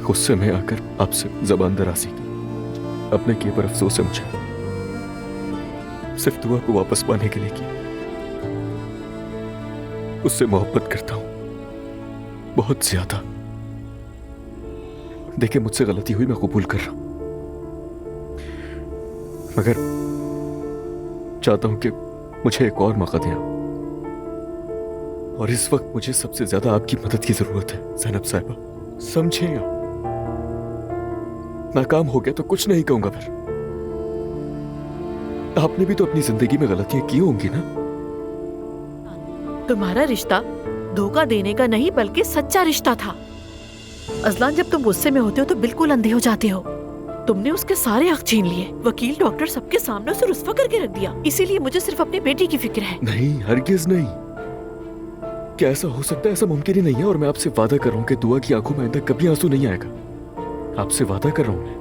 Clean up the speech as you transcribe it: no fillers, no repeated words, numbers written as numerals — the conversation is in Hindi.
गुस्से में आकर आपसे ज़बान दराज़ी की, अपने किए पर अफसोस है मुझे, सिर्फ दुआ को वापस पाने के लिए की। उससे मोहब्बत करता हूं, बहुत ज्यादा। देखिए, मुझसे गलती हुई, मैं कबूल कर रहा हूं, मगर चाहता हूं कि मुझे एक और मौका दें आप। और इस वक्त मुझे सबसे ज्यादा आपकी मदद की जरूरत है ज़ैनब साहिबा, समझें आप। नाकाम हो गया तो कुछ नहीं कहूंगा, फिर आपने भी तो अपनी जिंदगी में गलतियां की होंगी ना। तुम्हारा रिश्ता धोखा देने का नहीं बल्कि सच्चा रिश्ता था। अजलान, जब तुम गुस्से में होते हो तो बिल्कुल अंधे हो जाते हो। तुमने उसके सारे हक छीन लिए, वकील डॉक्टर सबके सामने उसे रुस्वा करके रख दिया। इसीलिए मुझे सिर्फ अपनी बेटी की फिक्र है। नहीं, हरगिज नहीं। क्या ऐसा हो सकता है? ऐसा मुमकिन ही नहीं है। और मैं आपसे वादा कर रहा हूं कि दुआ की आंखों में आइंदा कभी आंसू नहीं आएगा। आपसे वादा कर रहा हूं मैं।